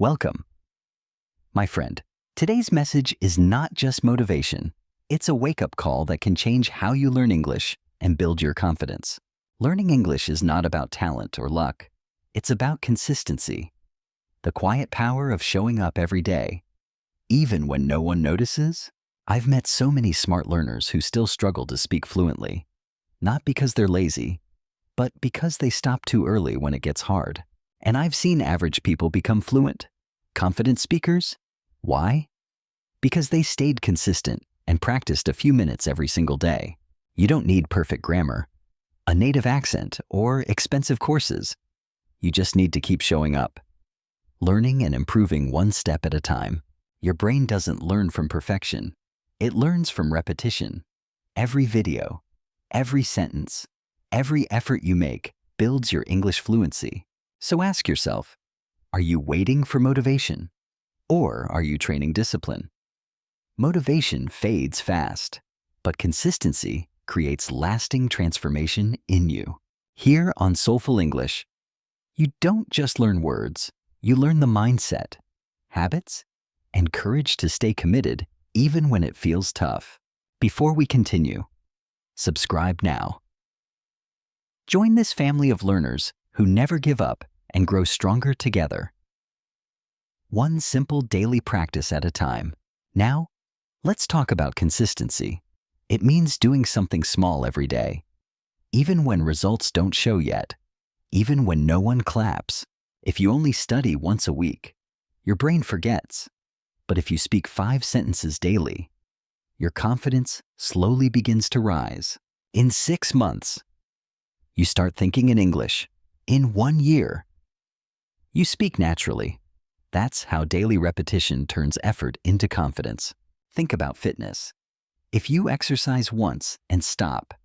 Welcome. My friend, today's message is not just motivation. It's a wake-up call that can change how you learn English and build your confidence. Learning English is not about talent or luck. It's about consistency. The quiet power of showing up every day, even when no one notices. I've met so many smart learners who still struggle to speak fluently, not because they're lazy, but because they stop too early when it gets hard. And I've seen average people become fluent, confident speakers. Why? Because they stayed consistent and practiced a few minutes every single day. You don't need perfect grammar, a native accent, or expensive courses. You just need to keep showing up, learning and improving one step at a time. Your brain doesn't learn from perfection. It learns from repetition. Every video, every sentence, every effort you make builds your English fluency. So ask yourself, are you waiting for motivation? Or are you training discipline? Motivation fades fast, but consistency creates lasting transformation in you. Here on Soulful English, you don't just learn words, you learn the mindset, habits, and courage to stay committed even when it feels tough. Before we continue, subscribe now. Join this family of learners who never give up and grow stronger together. One simple daily practice at a time. Now, let's talk about consistency. It means doing something small every day, even when results don't show yet, even when no one claps. If you only study once a week, your brain forgets. But if you speak 5 sentences daily, your confidence slowly begins to rise. In 6 months, you start thinking in English. In 1 year, you speak naturally. That's how daily repetition turns effort into confidence. Think about fitness. If you exercise once and stop,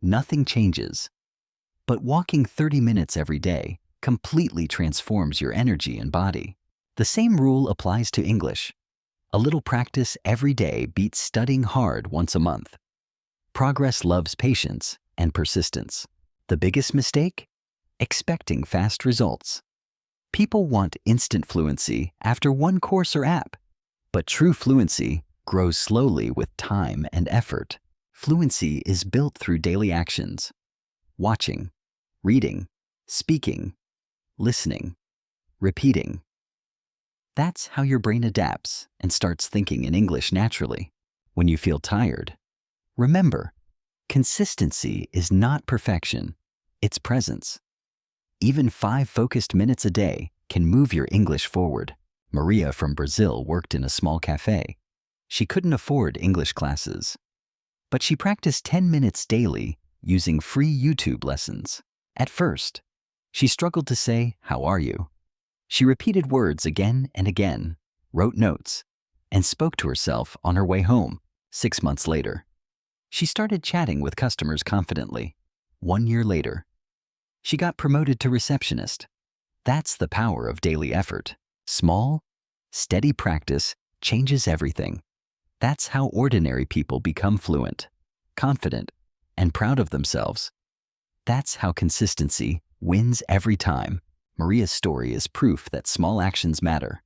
nothing changes. But walking 30 minutes every day completely transforms your energy and body. The same rule applies to English. A little practice every day beats studying hard once a month. Progress loves patience and persistence. The biggest mistake? Expecting fast results. People want instant fluency after one course or app, but true fluency grows slowly with time and effort. Fluency is built through daily actions: watching, reading, speaking, listening, repeating. That's how your brain adapts and starts thinking in English naturally. When you feel tired, remember, consistency is not perfection, it's presence. Even 5 focused minutes a day can move your English forward. Maria from Brazil worked in a small cafe. She couldn't afford English classes, but she practiced 10 minutes daily using free YouTube lessons. At first, she struggled to say, "How are you?" She repeated words again and again, wrote notes, and spoke to herself on her way home. 6 months later, she started chatting with customers confidently. 1 year later, she got promoted to receptionist. That's the power of daily effort. Small, steady practice changes everything. That's how ordinary people become fluent, confident, and proud of themselves. That's how consistency wins every time. Maria's story is proof that small actions matter.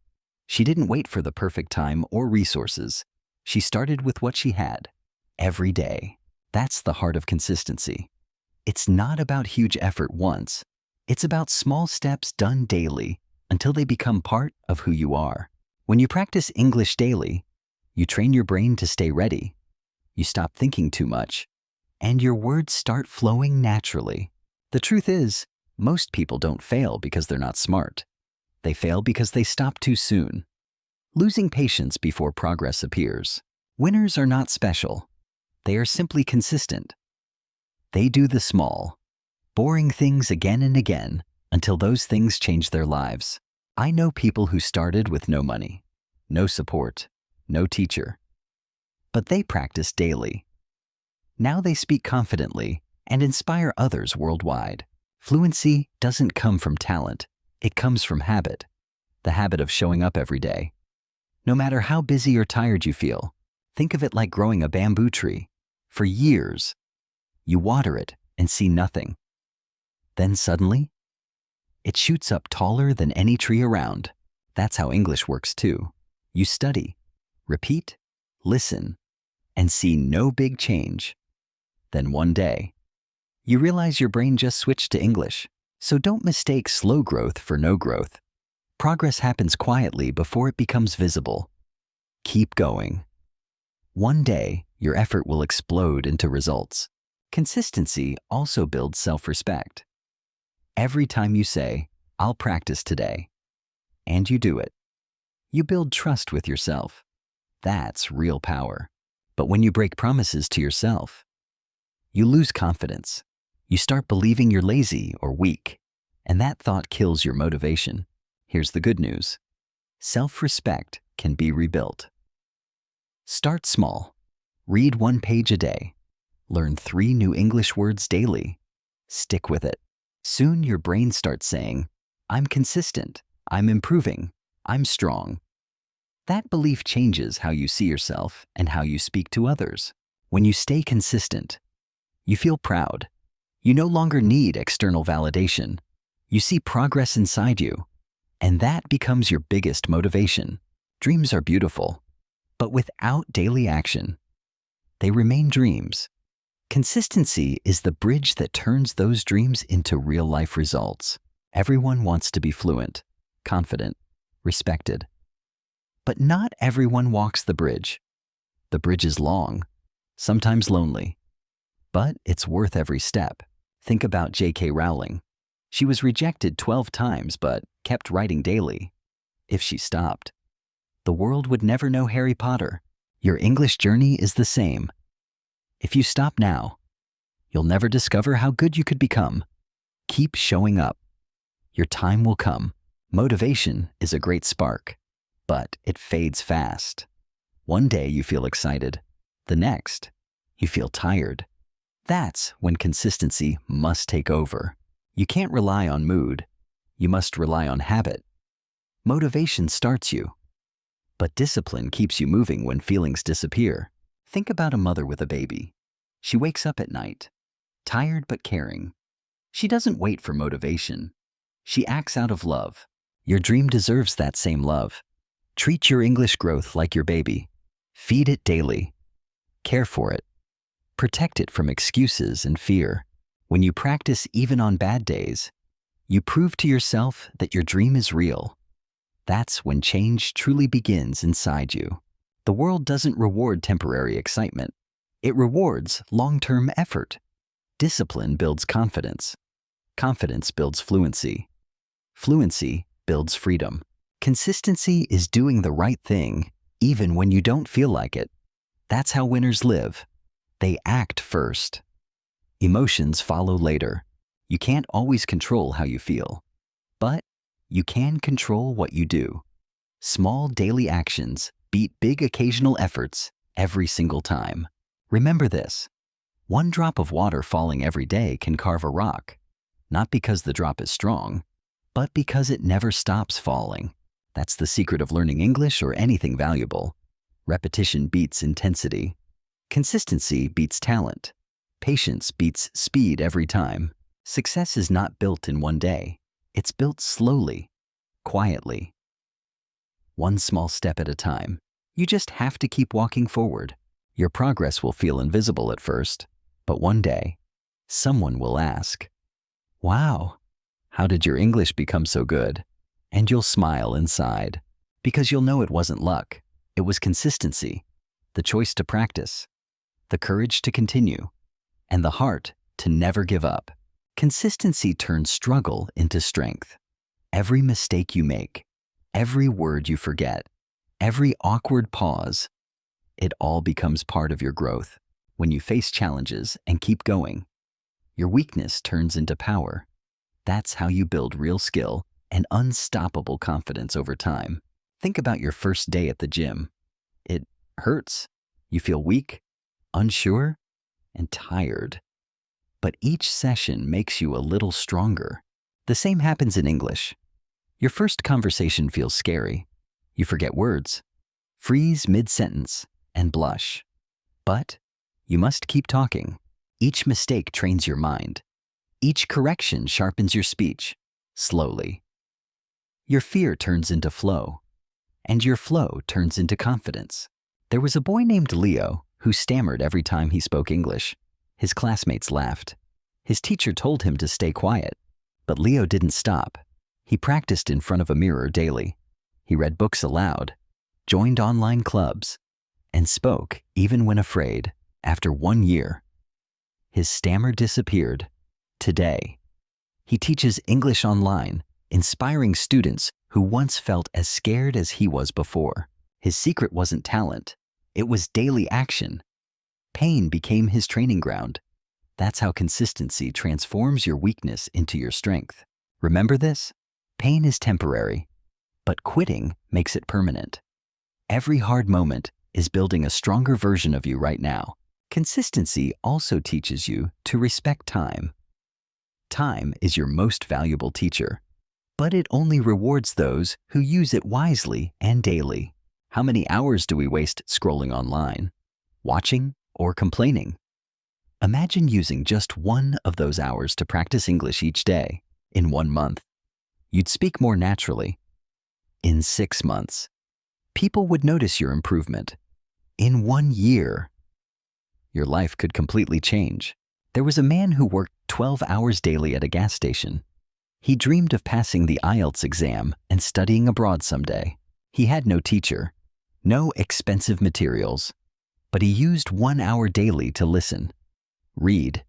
She didn't wait for the perfect time or resources. She started with what she had, every day. That's the heart of consistency. It's not about huge effort once. It's about small steps done daily until they become part of who you are. When you practice English daily, you train your brain to stay ready. You stop thinking too much, and your words start flowing naturally. The truth is, most people don't fail because they're not smart. They fail because they stop too soon, losing patience before progress appears. Winners are not special. They are simply consistent. They do the small, boring things again and again until those things change their lives. I know people who started with no money, no support, no teacher, but they practiced daily. Now they speak confidently and inspire others worldwide. Fluency doesn't come from talent, it comes from habit. The habit of showing up every day. No matter how busy or tired you feel, think of it like growing a bamboo tree. For years, you water it and see nothing. Then suddenly, it shoots up taller than any tree around. That's how English works too. You study, repeat, listen, and see no big change. Then one day, you realize your brain just switched to English. So don't mistake slow growth for no growth. Progress happens quietly before it becomes visible. Keep going. One day, your effort will explode into results. Consistency also builds self-respect. Every time you say, "I'll practice today," and you do it, you build trust with yourself. That's real power. But when you break promises to yourself, you lose confidence. You start believing you're lazy or weak, and that thought kills your motivation. Here's the good news. Self-respect can be rebuilt. Start small. Read 1 page a day. Learn 3 new English words daily. Stick with it. Soon your brain starts saying, "I'm consistent, I'm improving, I'm strong." That belief changes how you see yourself and how you speak to others. When you stay consistent, you feel proud. You no longer need external validation. You see progress inside you, and that becomes your biggest motivation. Dreams are beautiful, but without daily action, they remain dreams. Consistency is the bridge that turns those dreams into real-life results. Everyone wants to be fluent, confident, respected. But not everyone walks the bridge. The bridge is long, sometimes lonely, but it's worth every step. Think about J.K. Rowling. She was rejected 12 times but kept writing daily. If she stopped, the world would never know Harry Potter. Your English journey is the same. If you stop now, you'll never discover how good you could become. Keep showing up. Your time will come. Motivation is a great spark, but it fades fast. One day you feel excited. The next, you feel tired. That's when consistency must take over. You can't rely on mood. You must rely on habit. Motivation starts you, but discipline keeps you moving when feelings disappear. Think about a mother with a baby. She wakes up at night, tired but caring. She doesn't wait for motivation. She acts out of love. Your dream deserves that same love. Treat your English growth like your baby. Feed it daily. Care for it. Protect it from excuses and fear. When you practice even on bad days, you prove to yourself that your dream is real. That's when change truly begins inside you. The world doesn't reward temporary excitement. It rewards long-term effort. Discipline builds confidence. Confidence builds fluency. Fluency builds freedom. Consistency is doing the right thing even when you don't feel like it. That's how winners live. They act first. Emotions follow later. You can't always control how you feel, but you can control what you do. Small daily actions beat big occasional efforts every single time. Remember this: 1 drop of water falling every day can carve a rock, not because the drop is strong, but because it never stops falling. That's the secret of learning English or anything valuable. Repetition beats intensity. Consistency beats talent. Patience beats speed every time. Success is not built in one day. It's built slowly, quietly. 1 small step at a time. You just have to keep walking forward. Your progress will feel invisible at first, but one day, someone will ask, "Wow, how did your English become so good?" And you'll smile inside, because you'll know it wasn't luck. It was consistency, the choice to practice, the courage to continue, and the heart to never give up. Consistency turns struggle into strength. Every mistake you make, every word you forget, every awkward pause, it all becomes part of your growth. When you face challenges and keep going, your weakness turns into power. That's how you build real skill and unstoppable confidence over time. Think about your first day at the gym. It hurts. You feel weak, unsure, and tired. But each session makes you a little stronger. The same happens in English. Your first conversation feels scary. You forget words, freeze mid-sentence, and blush. But you must keep talking. Each mistake trains your mind. Each correction sharpens your speech, slowly. your fear turns into flow, and your flow turns into confidence. There was a boy named Leo who stammered every time he spoke English. His classmates laughed. His teacher told him to stay quiet, but Leo didn't stop. He practiced in front of a mirror daily. He read books aloud, joined online clubs, and spoke even when afraid. After 1 year, his stammer disappeared. Today, he teaches English online, inspiring students who once felt as scared as he was before. His secret wasn't talent, it was daily action. Pain became his training ground. That's how consistency transforms your weakness into your strength. Remember this? Pain is temporary, but quitting makes it permanent. Every hard moment is building a stronger version of you right now. Consistency also teaches you to respect time. Time is your most valuable teacher, but it only rewards those who use it wisely and daily. How many hours do we waste scrolling online, watching, or complaining? Imagine using just 1 of those hours to practice English each day. In 1 month, you'd speak more naturally. In 6 months, people would notice your improvement. In 1 year, your life could completely change. There was a man who worked 12 hours daily at a gas station. He dreamed of passing the IELTS exam and studying abroad someday. He had no teacher, no expensive materials, but he used 1 hour daily to listen, read,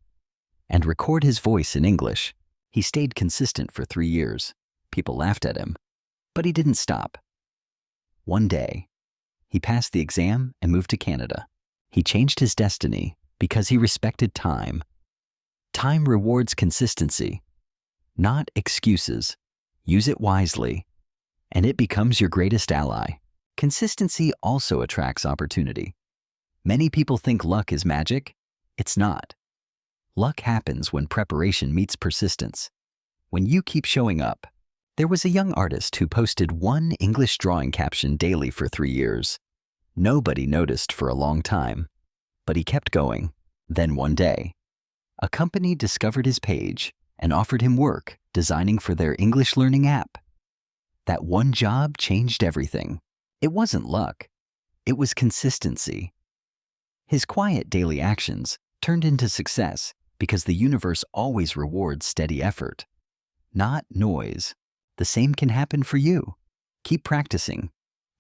and record his voice in English. He stayed consistent for 3 years. People laughed at him, but he didn't stop. One day, he passed the exam and moved to Canada. He changed his destiny because he respected time. Time rewards consistency, not excuses. Use it wisely, and it becomes your greatest ally. Consistency also attracts opportunity. Many people think luck is magic. It's not. Luck happens when preparation meets persistence. When you keep showing up. There was a young artist who posted 1 English drawing caption daily for 3 years. Nobody noticed for a long time, but he kept going. Then one day, a company discovered his page and offered him work designing for their English learning app. That one job changed everything. It wasn't luck. It was consistency. His quiet daily actions turned into success because the universe always rewards steady effort, not noise. The same can happen for you. Keep practicing,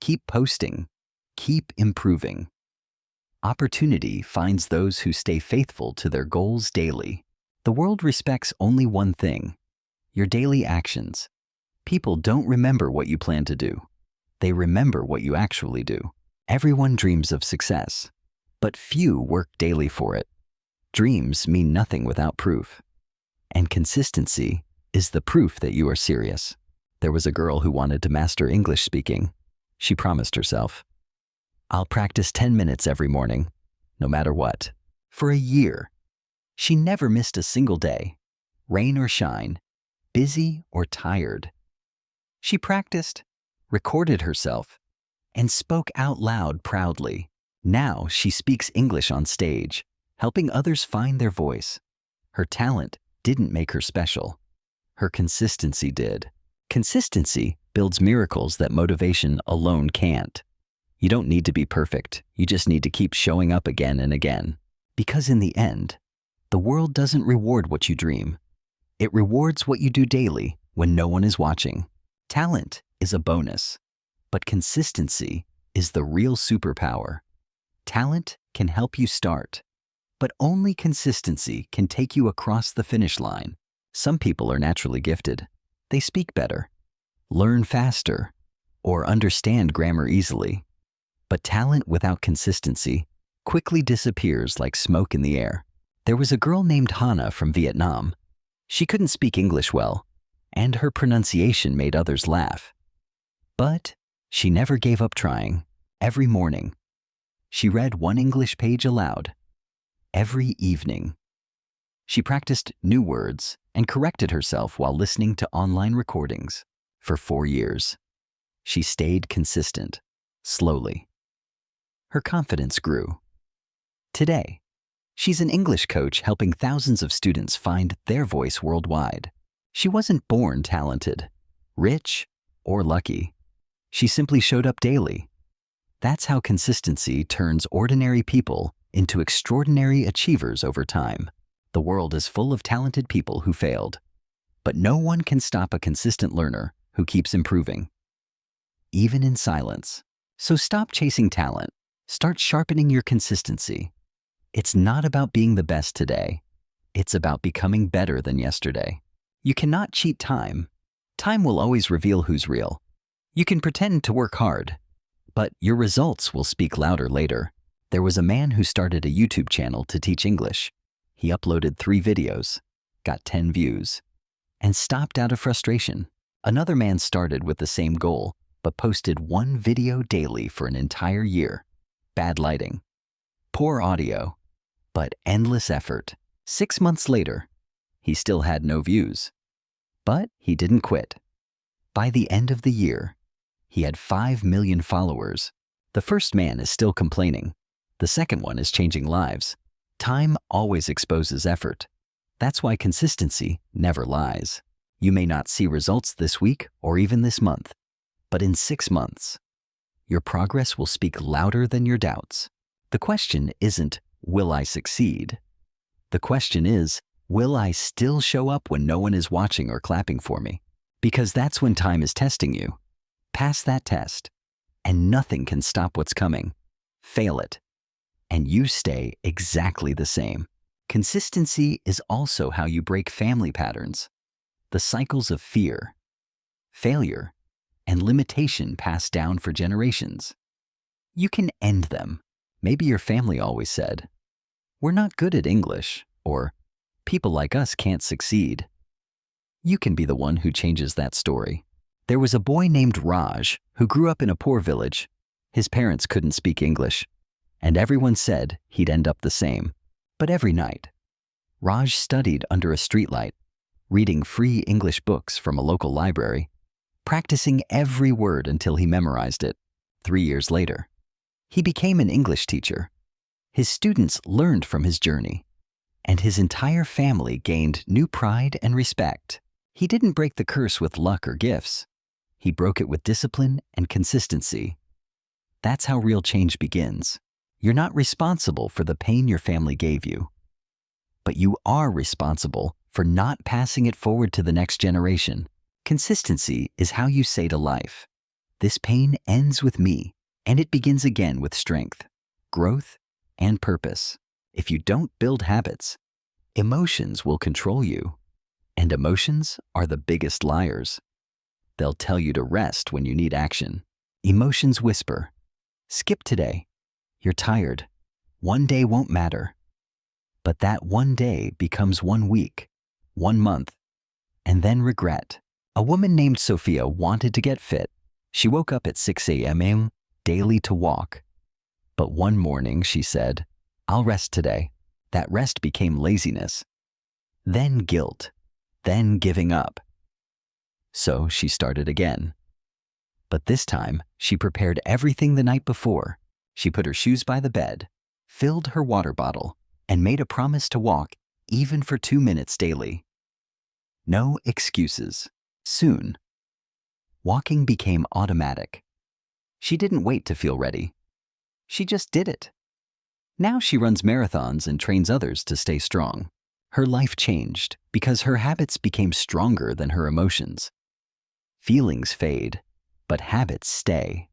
keep posting, keep improving. Opportunity finds those who stay faithful to their goals daily. The world respects only one thing: your daily actions. People don't remember what you plan to do. They remember what you actually do. Everyone dreams of success, but few work daily for it. Dreams mean nothing without proof. And consistency is the proof that you are serious. There was a girl who wanted to master English speaking. She promised herself, "I'll practice 10 minutes every morning, no matter what." For a year, she never missed a single day, rain or shine, busy or tired. She practiced, recorded herself, and spoke out loud proudly. Now she speaks English on stage, helping others find their voice. Her talent didn't make her special. Her consistency did. Consistency builds miracles that motivation alone can't. You don't need to be perfect. You just need to keep showing up again and again. Because in the end, the world doesn't reward what you dream. It rewards what you do daily when no one is watching. Talent is a bonus, but consistency is the real superpower. Talent can help you start, but only consistency can take you across the finish line. Some people are naturally gifted. They speak better, learn faster, or understand grammar easily. But talent without consistency quickly disappears like smoke in the air. There was a girl named Hana from Vietnam. She couldn't speak English well, and her pronunciation made others laugh. But she never gave up trying. Every morning, she read 1 English page aloud. Every evening, she practiced new words and corrected herself while listening to online recordings. For 4 years, she stayed consistent, slowly. Her confidence grew. Today, she's an English coach helping thousands of students find their voice worldwide. She wasn't born talented, rich, or lucky. She simply showed up daily. That's how consistency turns ordinary people into extraordinary achievers over time. The world is full of talented people who failed, but no one can stop a consistent learner who keeps improving, even in silence. So stop chasing talent. Start sharpening your consistency. It's not about being the best today. It's about becoming better than yesterday. You cannot cheat time. Time will always reveal who's real. You can pretend to work hard, but your results will speak louder later. There was a man who started a YouTube channel to teach English. He uploaded 3 videos, got 10 views, and stopped out of frustration. Another man started with the same goal, but posted 1 video daily for an entire year. Bad lighting, poor audio, but endless effort. 6 months later, he still had no views. But he didn't quit. By the end of the year, he had 5 million followers. The first man is still complaining. The second one is changing lives. Time always exposes effort. That's why consistency never lies. You may not see results this week or even this month, but in 6 months, your progress will speak louder than your doubts. The question isn't, will I succeed? The question is, will I still show up when no one is watching or clapping for me? Because that's when time is testing you. Pass that test, and nothing can stop what's coming. Fail it, and you stay exactly the same. Consistency is also how you break family patterns. The cycles of fear, failure, and limitation passed down for generations. You can end them. Maybe your family always said, "We're not good at English," or "People like us can't succeed." You can be the one who changes that story. There was a boy named Raj who grew up in a poor village. His parents couldn't speak English, and everyone said he'd end up the same. But every night, Raj studied under a streetlight, reading free English books from a local library, practicing every word until he memorized it. 3 years later, he became an English teacher. His students learned from his journey, and his entire family gained new pride and respect. He didn't break the curse with luck or gifts. He broke it with discipline and consistency. That's how real change begins. You're not responsible for the pain your family gave you, but you are responsible for not passing it forward to the next generation. Consistency is how you say to life, "This pain ends with me, and it begins again with strength, growth, and purpose." If you don't build habits, emotions will control you, and emotions are the biggest liars. They'll tell you to rest when you need action. Emotions whisper, "Skip today. You're tired. One day won't matter." But that one day becomes 1 week, 1 month, and then regret. A woman named Sophia wanted to get fit. She woke up at 6 a.m. daily to walk. But one morning she said, "I'll rest today." That rest became laziness, then guilt, then giving up. So she started again. But this time, she prepared everything the night before. She put her shoes by the bed, filled her water bottle, and made a promise to walk even for 2 minutes daily. No excuses. Soon, walking became automatic. She didn't wait to feel ready. She just did it. Now she runs marathons and trains others to stay strong. Her life changed because her habits became stronger than her emotions. Feelings fade, but habits stay.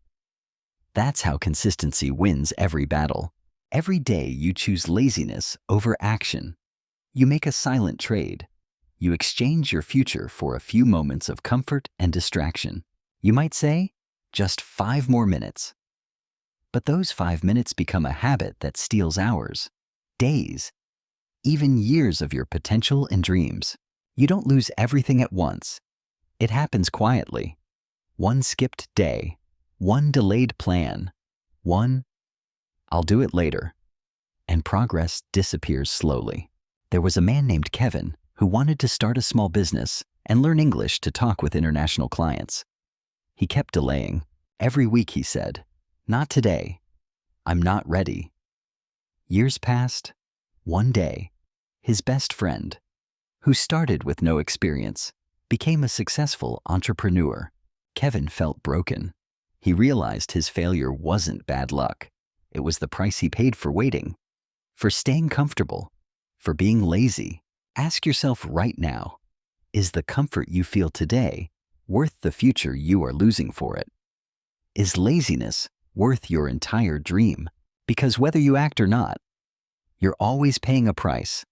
That's how consistency wins every battle. Every day you choose laziness over action. You make a silent trade. You exchange your future for a few moments of comfort and distraction. You might say, just 5 more minutes. But those 5 minutes become a habit that steals hours, days, even years of your potential and dreams. You don't lose everything at once. It happens quietly. 1 skipped day, 1 delayed plan, 1, "I'll do it later," and progress disappears slowly. There was a man named Kevin who wanted to start a small business and learn English to talk with international clients. He kept delaying. Every week he said, "Not today. I'm not ready." Years passed. One day, his best friend, who started with no experience, became a successful entrepreneur. Kevin felt broken. He realized his failure wasn't bad luck. It was the price he paid for waiting, for staying comfortable, for being lazy. Ask yourself right now, is the comfort you feel today worth the future you are losing for it? Is laziness worth your entire dream? Because whether you act or not, you're always paying a price,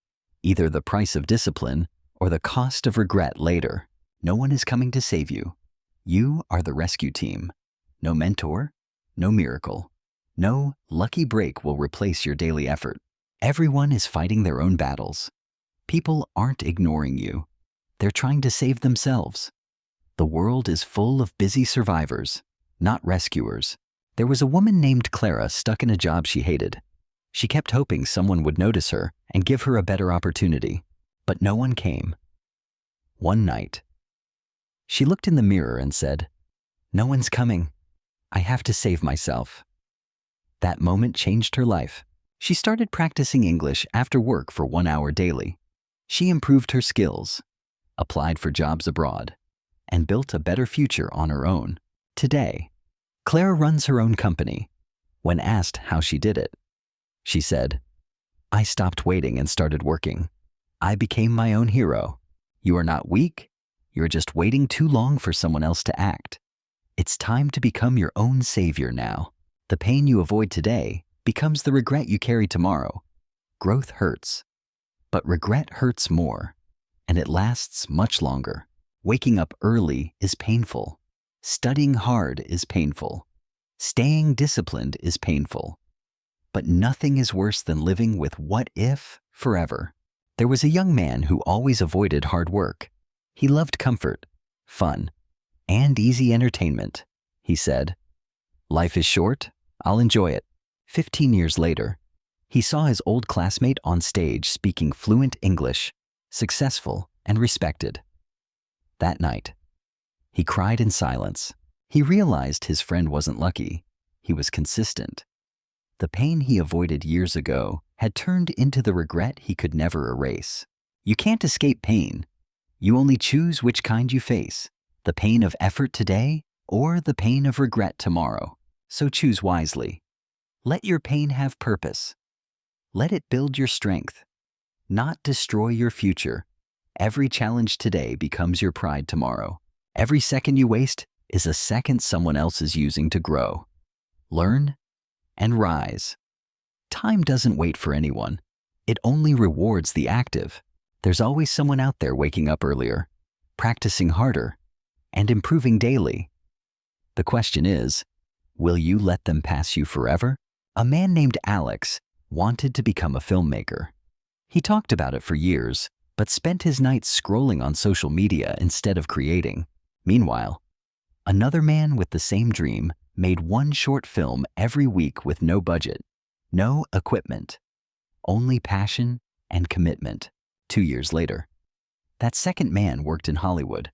either the price of discipline or the cost of regret later. No one is coming to save you. You are the rescue team. No mentor, no miracle, no lucky break will replace your daily effort. Everyone is fighting their own battles. People aren't ignoring you. They're trying to save themselves. The world is full of busy survivors, not rescuers. There was a woman named Clara stuck in a job she hated. She kept hoping someone would notice her and give her a better opportunity, but no one came. One night, she looked in the mirror and said, "No one's coming. I have to save myself." That moment changed her life. She started practicing English after work for 1 hour daily. She improved her skills, applied for jobs abroad, and built a better future on her own. Today, Clara runs her own company. When asked how she did it, she said, "I stopped waiting and started working. I became my own hero." You are not weak. You're just waiting too long for someone else to act. It's time to become your own savior now. The pain you avoid today becomes the regret you carry tomorrow. Growth hurts, but regret hurts more, and it lasts much longer. Waking up early is painful. Studying hard is painful. Staying disciplined is painful. But nothing is worse than living with what if forever. There was a young man who always avoided hard work. He loved comfort, fun, and easy entertainment. He said, "Life is short, I'll enjoy it." 15 years later, he saw his old classmate on stage speaking fluent English, successful and respected. That night, he cried in silence. He realized his friend wasn't lucky. He was consistent. The pain he avoided years ago had turned into the regret he could never erase. You can't escape pain. You only choose which kind you face, the pain of effort today or the pain of regret tomorrow. So choose wisely. Let your pain have purpose. Let it build your strength, not destroy your future. Every challenge today becomes your pride tomorrow. Every second you waste is a second someone else is using to grow, learn, and rise. Time doesn't wait for anyone. It only rewards the active. There's always someone out there waking up earlier, practicing harder, and improving daily. The question is, will you let them pass you forever? A man named Alex wanted to become a filmmaker. He talked about it for years, but spent his nights scrolling on social media instead of creating. Meanwhile, another man with the same dream made one short film every week with no budget, no equipment, only passion and commitment. 2 years later, that second man worked in Hollywood.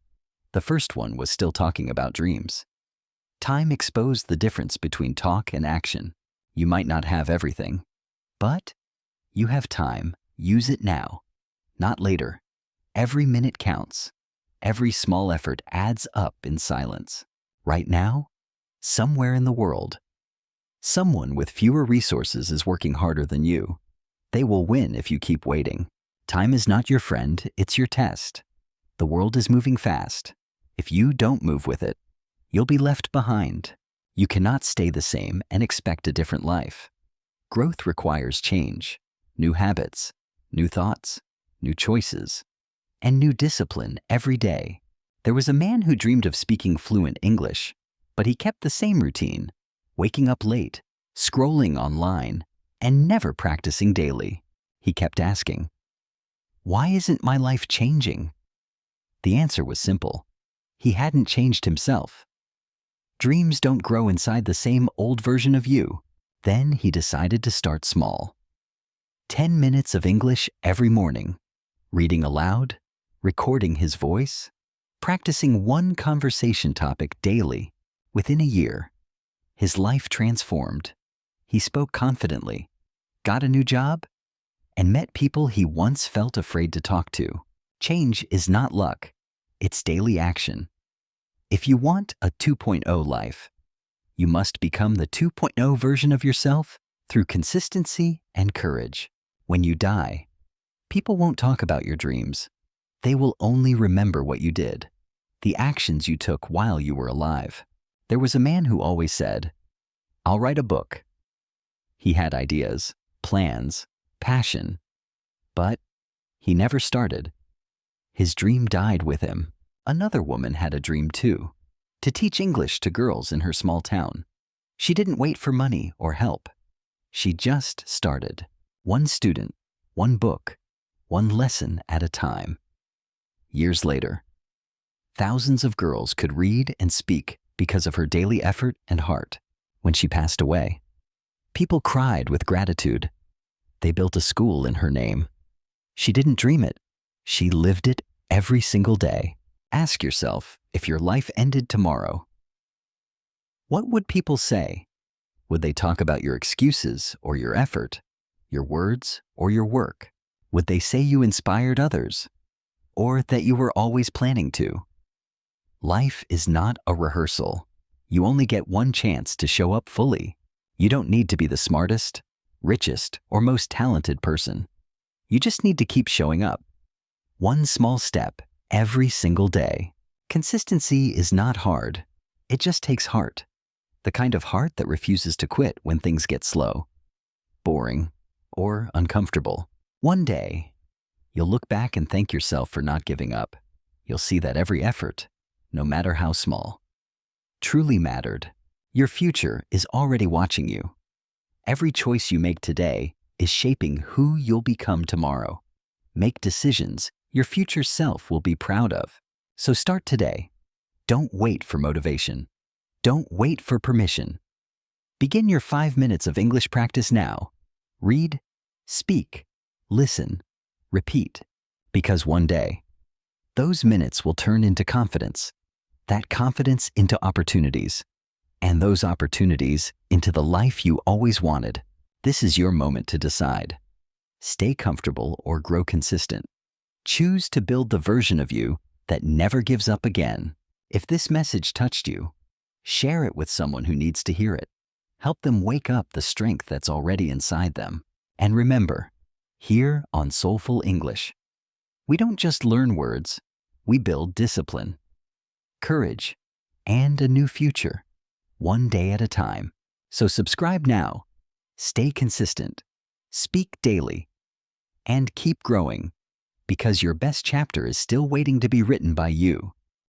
The first one was still talking about dreams. Time exposed the difference between talk and action. You might not have everything, but you have time. Use it now, not later. Every minute counts. Every small effort adds up in silence. Right now, somewhere in the world, someone with fewer resources is working harder than you. They will win if you keep waiting. Time is not your friend, it's your test. The world is moving fast. If you don't move with it, you'll be left behind. You cannot stay the same and expect a different life. Growth requires change, new habits, new thoughts, new choices, and new discipline every day. There was a man who dreamed of speaking fluent English, but he kept the same routine, waking up late, scrolling online, and never practicing daily. He kept asking, "Why isn't my life changing?" The answer was simple. He hadn't changed himself. Dreams don't grow inside the same old version of you. Then he decided to start small. 10 minutes of English every morning, reading aloud, recording his voice, practicing one conversation topic daily. Within a year, his life transformed. He spoke confidently, got a new job, and met people he once felt afraid to talk to. Change is not luck, it's daily action. If you want a 2.0 life, you must become the 2.0 version of yourself through consistency and courage. When you die, people won't talk about your dreams. They will only remember what you did, the actions you took while you were alive. There was a man who always said, "I'll write a book." He had ideas, plans, passion, but he never started. His dream died with him. Another woman had a dream too, to teach English to girls in her small town. She didn't wait for money or help. She just started. One student, one book, one lesson at a time. Years later, thousands of girls could read and speak because of her daily effort and heart. When she passed away, people cried with gratitude. They built a school in her name. She didn't dream it. She lived it every single day. Ask yourself, if your life ended tomorrow, what would people say? Would they talk about your excuses or your effort, your words or your work? Would they say you inspired others, or that you were always planning to? Life is not a rehearsal. You only get one chance to show up fully. You don't need to be the smartest, richest, or most talented person. You just need to keep showing up. One small step every single day. Consistency is not hard. It just takes heart. The kind of heart that refuses to quit when things get slow, boring, or uncomfortable. One day, you'll look back and thank yourself for not giving up. You'll see that every effort, no matter how small, truly mattered. Your future is already watching you. Every choice you make today is shaping who you'll become tomorrow. Make decisions your future self will be proud of. So start today. Don't wait for motivation. Don't wait for permission. Begin your 5 minutes of English practice now. Read, speak, listen, repeat. Because one day, those minutes will turn into confidence. That confidence into opportunities. And those opportunities into the life you always wanted. This is your moment to decide. Stay comfortable or grow consistent. Choose to build the version of you that never gives up again. If this message touched you, share it with someone who needs to hear it. Help them wake up the strength that's already inside them. And remember, here on Soulful English, we don't just learn words, we build discipline, courage, and a new future, one day at a time. So subscribe now, stay consistent, speak daily, and keep growing, because your best chapter is still waiting to be written by you.